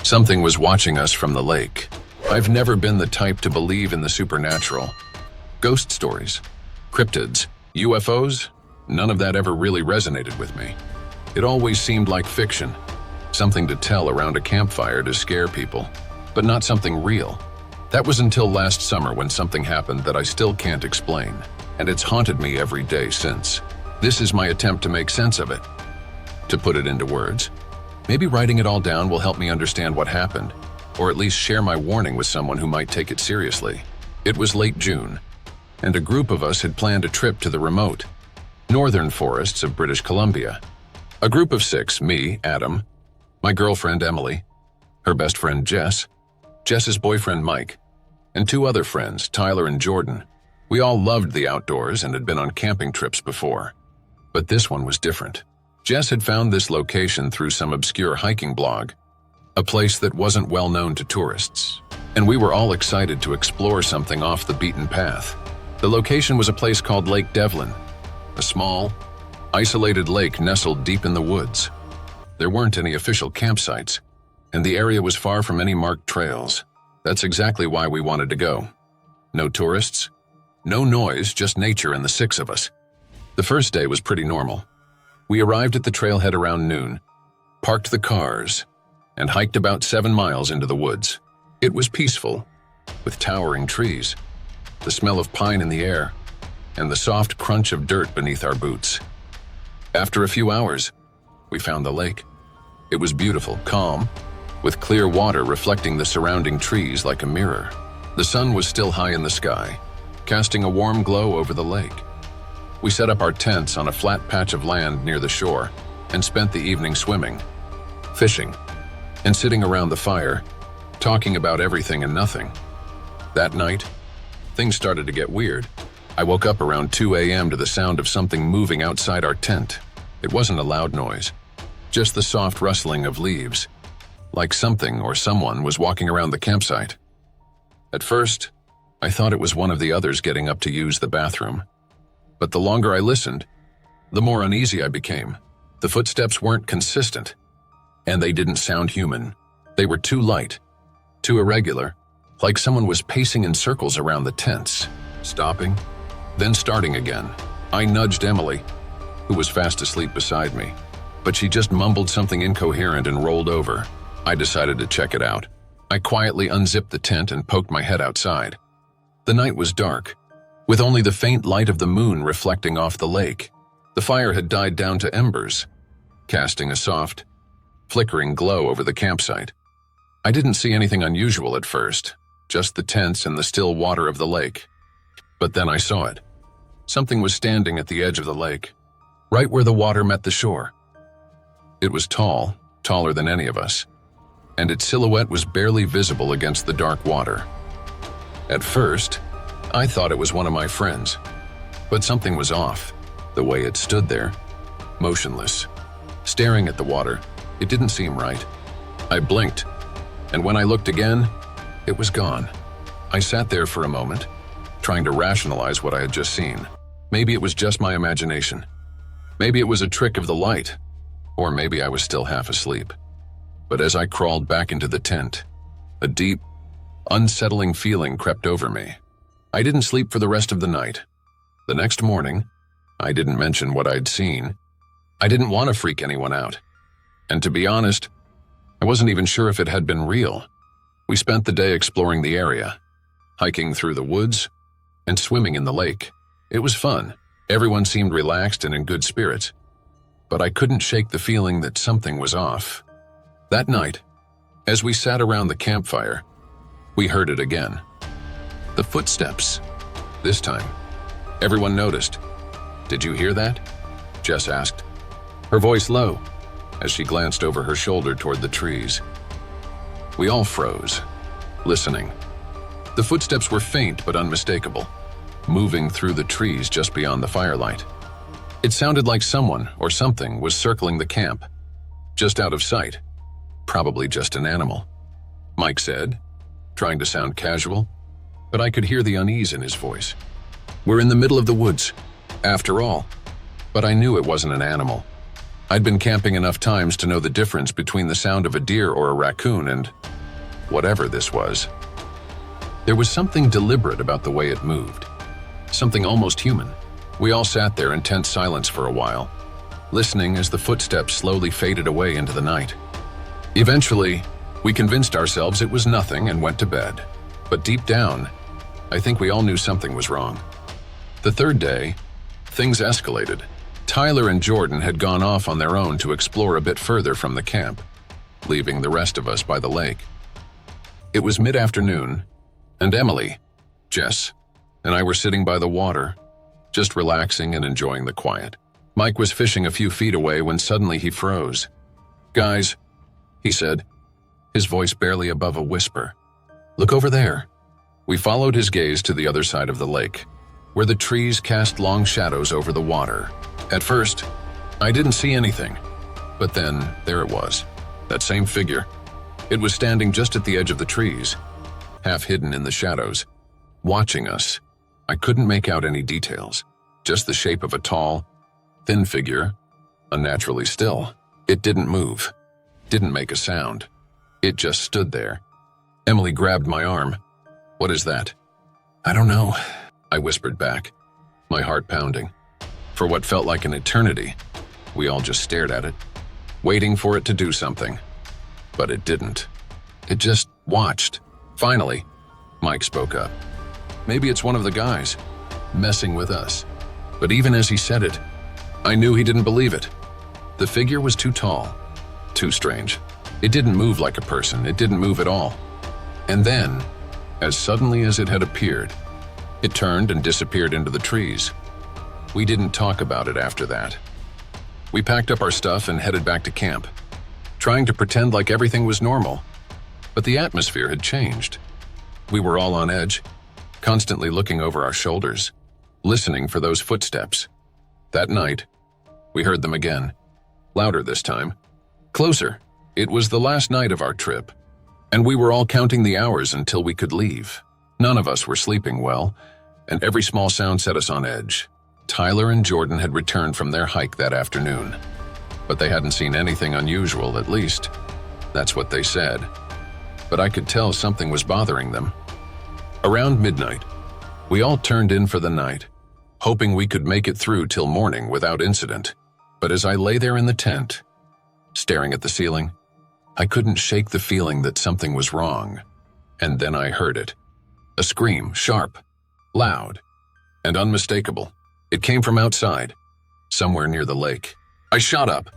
Something was watching us from the lake. I've never been the type to believe in the supernatural. Ghost stories, cryptids, UFOs, none of that ever really resonated with me. It always seemed like fiction, something to tell around a campfire to scare people, but not something real. That was until last summer when something happened that I still can't explain, and it's haunted me every day since. This is my attempt to make sense of it. To put it into words, maybe writing it all down will help me understand what happened, or at least share my warning with someone who might take it seriously. It was late June, and a group of us had planned a trip to the remote, northern forests of British Columbia. A group of 6, me, Adam, my girlfriend Emily, her best friend Jess's boyfriend Mike, and 2 other friends, Tyler and Jordan. We all loved the outdoors and had been on camping trips before. But this one was different. Jess had found this location through some obscure hiking blog, a place that wasn't well known to tourists, and we were all excited to explore something off the beaten path. The location was a place called Lake Devlin, a small, isolated lake nestled deep in the woods. There weren't any official campsites, and the area was far from any marked trails. That's exactly why we wanted to go. No tourists, no noise, just nature and the 6 of us. The first day was pretty normal. We arrived at the trailhead around noon, parked the cars, and hiked about 7 miles into the woods. It was peaceful, with towering trees, the smell of pine in the air, and the soft crunch of dirt beneath our boots. After a few hours, we found the lake. It was beautiful, calm, with clear water reflecting the surrounding trees like a mirror. The sun was still high in the sky, casting a warm glow over the lake. We set up our tents on a flat patch of land near the shore and spent the evening swimming, fishing, and sitting around the fire, talking about everything and nothing. That night, things started to get weird. I woke up around 2 a.m. to the sound of something moving outside our tent. It wasn't a loud noise, just the soft rustling of leaves, like something or someone was walking around the campsite. At first, I thought it was one of the others getting up to use the bathroom. But the longer I listened, the more uneasy I became. The footsteps weren't consistent, and they didn't sound human. They were too light, too irregular, like someone was pacing in circles around the tents, stopping, then starting again. I nudged Emily, who was fast asleep beside me, but she just mumbled something incoherent and rolled over. I decided to check it out. I quietly unzipped the tent and poked my head outside. The night was dark, with only the faint light of the moon reflecting off the lake. The fire had died down to embers, casting a soft, flickering glow over the campsite. I didn't see anything unusual at first, just the tents and the still water of the lake. But then I saw it. Something was standing at the edge of the lake, right where the water met the shore. It was tall, taller than any of us, and its silhouette was barely visible against the dark water. At first, I thought it was one of my friends, but something was off. The way it stood there, motionless, staring at the water, it didn't seem right. I blinked, and when I looked again, it was gone. I sat there for a moment, trying to rationalize what I had just seen. Maybe it was just my imagination. Maybe it was a trick of the light, or maybe I was still half asleep. But as I crawled back into the tent, a deep, unsettling feeling crept over me. I didn't sleep for the rest of the night. The next morning, I didn't mention what I'd seen. I didn't want to freak anyone out. And to be honest, I wasn't even sure if it had been real. We spent the day exploring the area, hiking through the woods, and swimming in the lake. It was fun. Everyone seemed relaxed and in good spirits. But I couldn't shake the feeling that something was off. That night, as we sat around the campfire, we heard it again. The footsteps. This time, everyone noticed. "Did you hear that?" Jess asked, her voice low, as she glanced over her shoulder toward the trees. We all froze, listening. The footsteps were faint but unmistakable, moving through the trees just beyond the firelight. It sounded like someone or something was circling the camp, just out of sight, probably just an animal. Mike said, trying to sound casual, but I could hear the unease in his voice. We're in the middle of the woods, after all, but I knew it wasn't an animal. I'd been camping enough times to know the difference between the sound of a deer or a raccoon and whatever this was. There was something deliberate about the way it moved, something almost human. We all sat there in tense silence for a while, listening as the footsteps slowly faded away into the night. Eventually, we convinced ourselves it was nothing and went to bed. But deep down, I think we all knew something was wrong. The third day, things escalated. Tyler and Jordan had gone off on their own to explore a bit further from the camp, leaving the rest of us by the lake. It was mid-afternoon, and Emily, Jess, and I were sitting by the water, just relaxing and enjoying the quiet. Mike was fishing a few feet away when suddenly he froze. "Guys," he said, his voice barely above a whisper. "Look over there." We followed his gaze to the other side of the lake, where the trees cast long shadows over the water. At first, I didn't see anything, but then there it was, that same figure. It was standing just at the edge of the trees, half hidden in the shadows, watching us. I couldn't make out any details, just the shape of a tall, thin figure, unnaturally still. It didn't move, didn't make a sound. It just stood there. Emily grabbed my arm. "What is that?" "I don't know," I whispered back, my heart pounding. For what felt like an eternity, we all just stared at it, waiting for it to do something. But it didn't. It just watched. Finally, Mike spoke up. "Maybe it's one of the guys, messing with us." But even as he said it, I knew he didn't believe it. The figure was too tall, too strange. It didn't move like a person. It didn't move at all. And then, as suddenly as it had appeared, it turned and disappeared into the trees. We didn't talk about it after that. We packed up our stuff and headed back to camp, trying to pretend like everything was normal. But the atmosphere had changed. We were all on edge, constantly looking over our shoulders, listening for those footsteps. That night, we heard them again, louder this time, closer. It was the last night of our trip, and we were all counting the hours until we could leave. None of us were sleeping well, and every small sound set us on edge. Tyler and Jordan had returned from their hike that afternoon, but they hadn't seen anything unusual, at least. That's what they said. But I could tell something was bothering them. Around midnight, we all turned in for the night, hoping we could make it through till morning without incident. But as I lay there in the tent, staring at the ceiling, I couldn't shake the feeling that something was wrong. And then I heard it. A scream, sharp, loud, and unmistakable. It came from outside, somewhere near the lake. I shot up,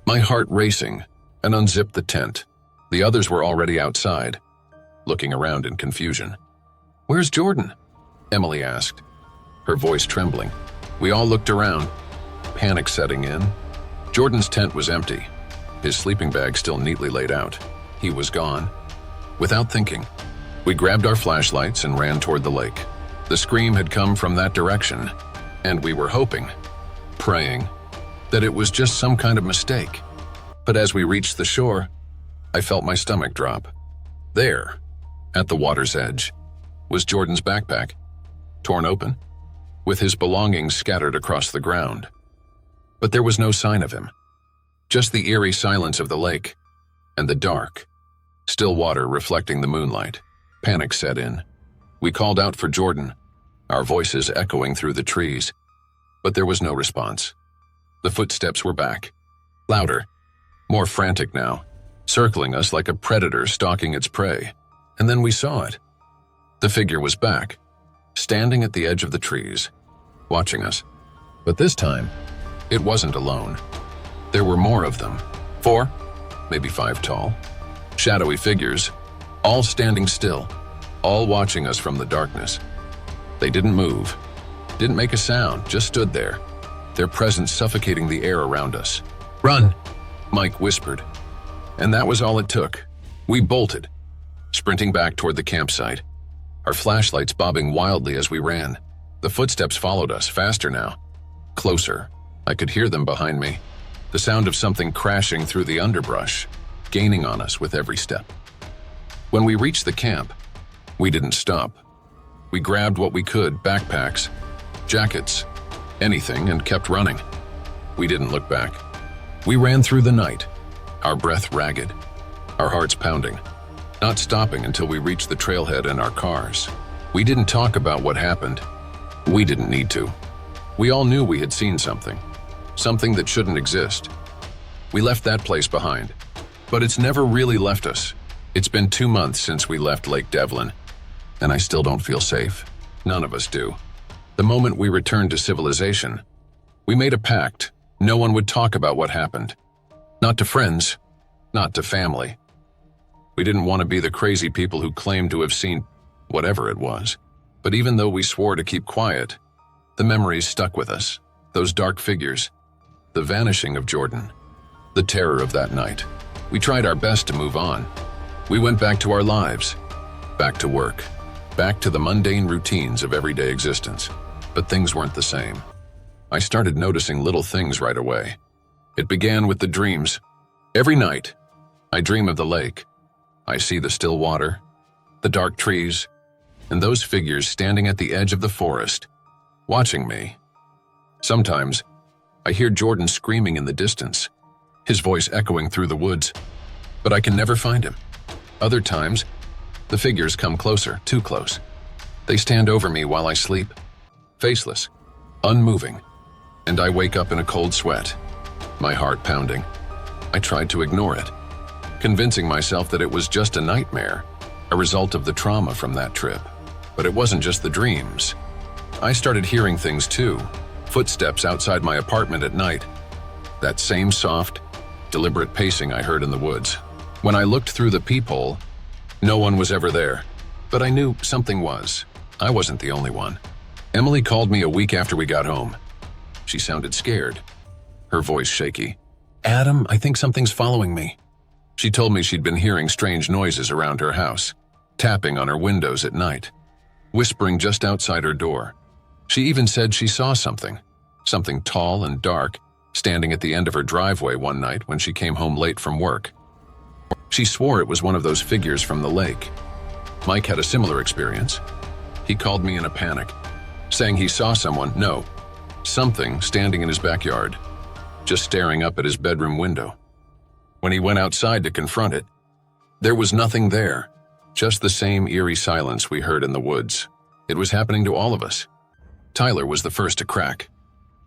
my heart racing, and unzipped the tent. The others were already outside, looking around in confusion. "Where's Jordan?" Emily asked, her voice trembling. We all looked around, panic setting in. Jordan's tent was empty, his sleeping bag still neatly laid out. He was gone. Without thinking, we grabbed our flashlights and ran toward the lake. The scream had come from that direction, and we were hoping, praying, that it was just some kind of mistake. But as we reached the shore, I felt my stomach drop. There, at the water's edge, was Jordan's backpack, torn open, with his belongings scattered across the ground. But there was no sign of him, just the eerie silence of the lake, and the dark, still water reflecting the moonlight. Panic set in. We called out for Jordan, our voices echoing through the trees, but there was no response. The footsteps were back, louder, more frantic now, circling us like a predator stalking its prey. And then we saw it. The figure was back, standing at the edge of the trees, watching us. But this time, it wasn't alone. There were more of them, 4, maybe 5 tall, shadowy figures, all standing still, all watching us from the darkness. They didn't move, didn't make a sound, just stood there, their presence suffocating the air around us. "Run," Mike whispered. And that was all it took. We bolted, sprinting back toward the campsite, our flashlights bobbing wildly as we ran. The footsteps followed us, faster now, closer. I could hear them behind me, the sound of something crashing through the underbrush, gaining on us with every step. When we reached the camp, we didn't stop. We grabbed what we could, backpacks, jackets, anything, and kept running. We didn't look back. We ran through the night, our breath ragged, our hearts pounding, not stopping until we reached the trailhead in our cars. We didn't talk about what happened. We didn't need to. We all knew we had seen something that shouldn't exist. We left that place behind, but it's never really left us. It's been 2 months since we left Lake Devlin, and I still don't feel safe. None of us do. The moment we returned to civilization, we made a pact. No one would talk about what happened. Not to friends, not to family. We didn't want to be the crazy people who claimed to have seen whatever it was. But even though we swore to keep quiet, the memories stuck with us. Those dark figures, the vanishing of Jordan, the terror of that night. We tried our best to move on. We went back to our lives, back to work, back to the mundane routines of everyday existence. But things weren't the same. I started noticing little things right away. It began with the dreams. Every night, I dream of the lake. I see the still water, the dark trees, and those figures standing at the edge of the forest, watching me. Sometimes, I hear Jordan screaming in the distance, his voice echoing through the woods, but I can never find him. Other times, the figures come closer, too close. They stand over me while I sleep, faceless, unmoving, and I wake up in a cold sweat, my heart pounding. I tried to ignore it, convincing myself that it was just a nightmare, a result of the trauma from that trip. But it wasn't just the dreams. I started hearing things too, footsteps outside my apartment at night. That same soft, deliberate pacing I heard in the woods. When I looked through the peephole, no one was ever there. But I knew something was. I wasn't the only one. Emily called me a week after we got home. She sounded scared, her voice shaky. "Adam, I think something's following me." She told me she'd been hearing strange noises around her house, tapping on her windows at night, whispering just outside her door. She even said she saw something tall and dark, standing at the end of her driveway one night when she came home late from work. She swore it was one of those figures from the lake. Mike had a similar experience. He called me in a panic, saying he saw something standing in his backyard, just staring up at his bedroom window. When he went outside to confront it, there was nothing there, just the same eerie silence we heard in the woods. It was happening to all of us. Tyler was the first to crack.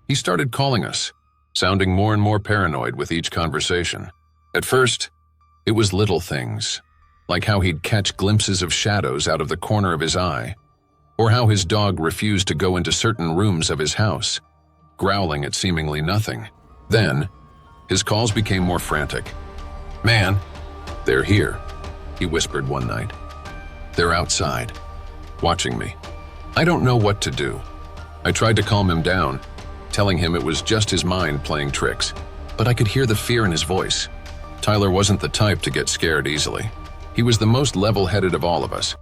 He started calling us, sounding more and more paranoid with each conversation. At first, it was little things, like how he'd catch glimpses of shadows out of the corner of his eye, or how his dog refused to go into certain rooms of his house, growling at seemingly nothing. Then, his calls became more frantic. "Man, they're here," he whispered one night. "They're outside, watching me." I don't know what to do. I tried to calm him down, telling him it was just his mind playing tricks, but I could hear the fear in his voice. Tyler wasn't the type to get scared easily. He was the most level-headed of all of us,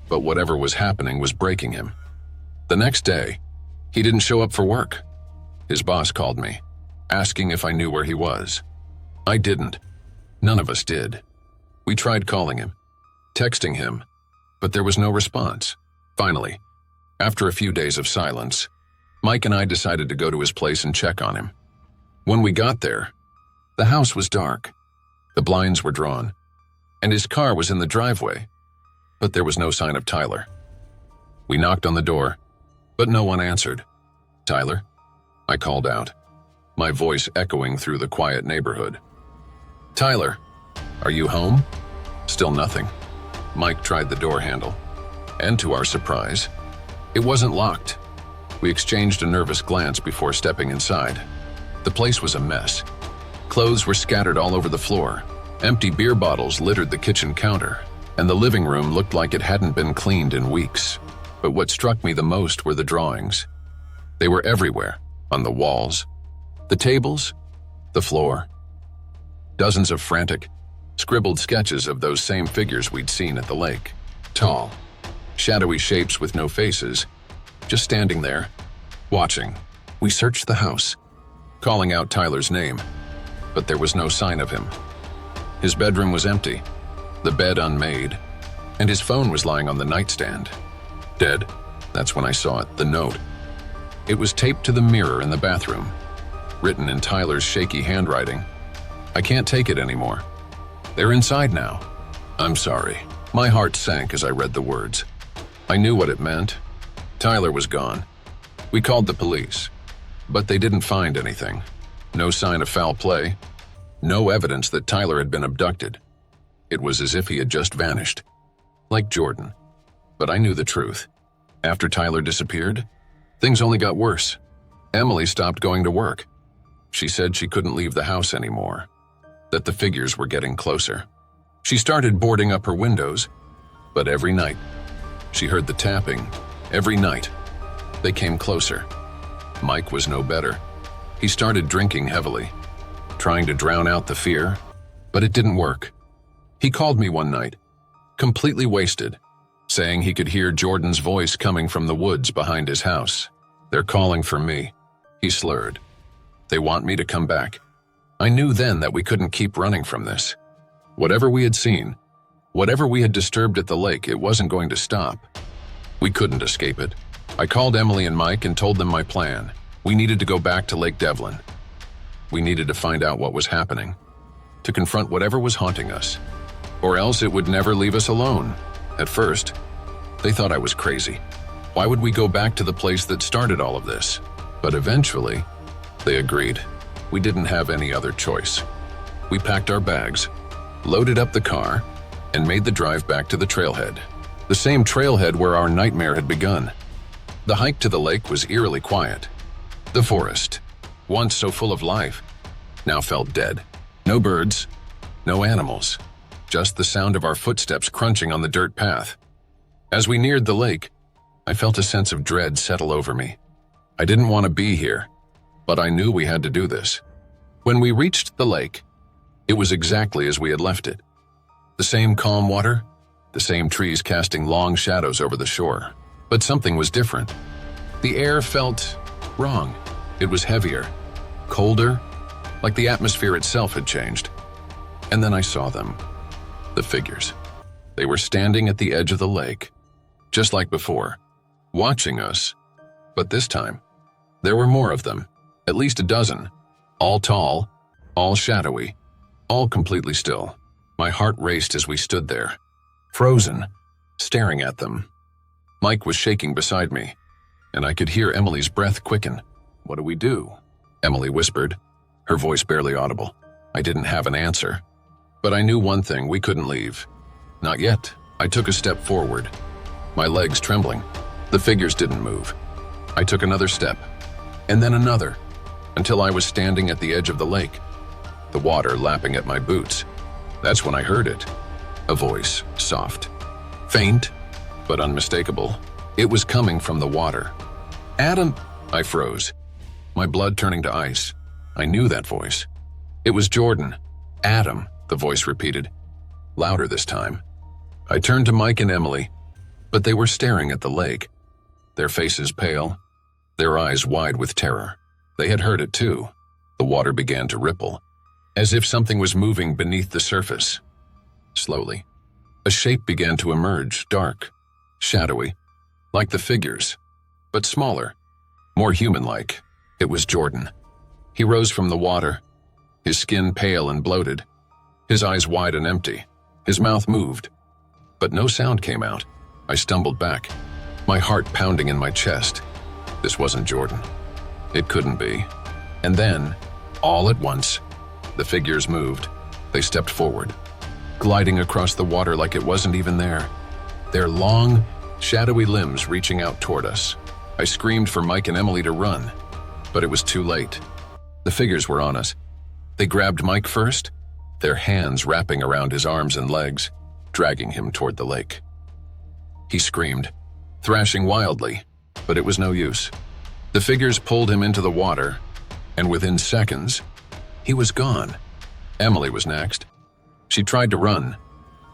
but whatever was happening was breaking him. The next day, he didn't show up for work. His boss called me, asking if I knew where he was. I didn't. None of us did. We tried calling him, texting him, but there was no response. Finally, after a few days of silence, Mike and I decided to go to his place and check on him. When we got there, the house was dark, the blinds were drawn, and his car was in the driveway, but there was no sign of Tyler. We knocked on the door, but no one answered. "Tyler?" I called out, my voice echoing through the quiet neighborhood. "Tyler, are you home?" Still nothing. Mike tried the door handle, and to our surprise, it wasn't locked. We exchanged a nervous glance before stepping inside. The place was a mess. Clothes were scattered all over the floor. Empty beer bottles littered the kitchen counter, and the living room looked like it hadn't been cleaned in weeks. But what struck me the most were the drawings. They were everywhere, on the walls, the tables, the floor. Dozens of frantic, scribbled sketches of those same figures we'd seen at the lake. Tall, shadowy shapes with no faces, just standing there, watching. We searched the house, calling out Tyler's name, but there was no sign of him. His bedroom was empty, the bed unmade, and his phone was lying on the nightstand. Dead. That's when I saw it, the note. It was taped to the mirror in the bathroom, written in Tyler's shaky handwriting. I can't take it anymore. They're inside now. I'm sorry. My heart sank as I read the words. I knew what it meant. Tyler was gone. We called the police, but they didn't find anything. No sign of foul play. No evidence that Tyler had been abducted. It was as if he had just vanished. Like Jordan. But I knew the truth. After Tyler disappeared, things only got worse. Emily stopped going to work. She said she couldn't leave the house anymore, that the figures were getting closer. She started boarding up her windows, but every night, she heard the tapping. Every night, they came closer. Mike was no better. He started drinking heavily, trying to drown out the fear, but it didn't work. He called me one night, completely wasted, saying he could hear Jordan's voice coming from the woods behind his house. They're calling for me, he slurred. They want me to come back. I knew then that we couldn't keep running from this. Whatever we had seen, whatever we had disturbed at the lake, it wasn't going to stop. We couldn't escape it. I called Emily and Mike and told them my plan. We needed to go back to Lake Devlin. We needed to find out what was happening, to confront whatever was haunting us, or else it would never leave us alone. At first, they thought I was crazy. Why would we go back to the place that started all of this? But eventually, they agreed. We didn't have any other choice. We packed our bags, loaded up the car, and made the drive back to the trailhead. The same trailhead where our nightmare had begun. The hike to the lake was eerily quiet. The forest, once so full of life, now felt dead. No birds, no animals, just the sound of our footsteps crunching on the dirt path. As we neared the lake, I felt a sense of dread settle over me. I didn't want to be here, but I knew we had to do this. When we reached the lake, it was exactly as we had left it. The same calm water, the same trees casting long shadows over the shore. But something was different. The air felt wrong. It was heavier, colder, like the atmosphere itself had changed. And then I saw them, the figures. They were standing at the edge of the lake, just like before, watching us. But this time, there were more of them, at least a dozen, all tall, all shadowy, all completely still. My heart raced as we stood there, frozen, staring at them. Mike was shaking beside me, and I could hear Emily's breath quicken. "What do we do?" Emily whispered, her voice barely audible. I didn't have an answer, but I knew one thing: we couldn't leave. Not yet. I took a step forward, my legs trembling. The figures didn't move. I took another step, and then another, until I was standing at the edge of the lake, the water lapping at my boots. That's when I heard it. A voice, soft, faint, but unmistakable. It was coming from the water. "Adam!" I froze, my blood turning to ice. I knew that voice. It was Jordan. "Adam," the voice repeated, louder this time. I turned to Mike and Emily, but they were staring at the lake, their faces pale, their eyes wide with terror. They had heard it too. The water began to ripple, as if something was moving beneath the surface. Slowly, a shape began to emerge, dark, shadowy, like the figures, but smaller, more human-like. It was Jordan. He rose from the water, his skin pale and bloated, his eyes wide and empty. His mouth moved, but no sound came out. I stumbled back, my heart pounding in my chest. This wasn't Jordan. It couldn't be. And then, all at once, the figures moved. They stepped forward, gliding across the water like it wasn't even there, their long, shadowy limbs reaching out toward us. I screamed for Mike and Emily to run, but it was too late. The figures were on us. They grabbed Mike first, their hands wrapping around his arms and legs, dragging him toward the lake. He screamed, thrashing wildly, but it was no use. The figures pulled him into the water, and within seconds, he was gone. Emily was next. She tried to run,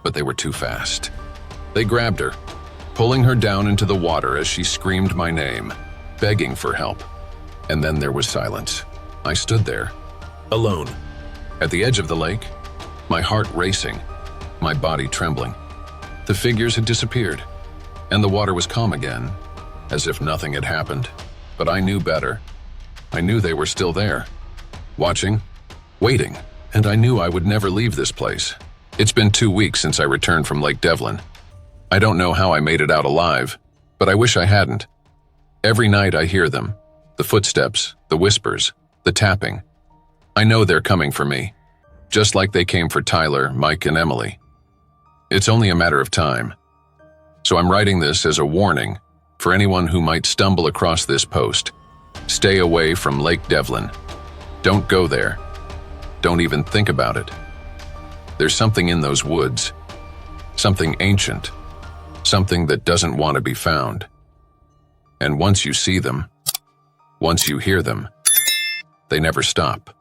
but they were too fast. They grabbed her, pulling her down into the water as she screamed my name, begging for help. And then there was silence. I stood there, alone, at the edge of the lake, my heart racing, my body trembling. The figures had disappeared, and the water was calm again, as if nothing had happened. But I knew better. I knew they were still there, watching, waiting, and I knew I would never leave this place. It's been 2 weeks since I returned from Lake Devlin. I don't know how I made it out alive, but I wish I hadn't. Every night I hear them, the footsteps, the whispers, the tapping. I know they're coming for me, just like they came for Tyler, Mike, and Emily. It's only a matter of time. So I'm writing this as a warning for anyone who might stumble across this post. Stay away from Lake Devlin. Don't go there. Don't even think about it. There's something in those woods, something ancient, something that doesn't want to be found. And once you see them, once you hear them, they never stop.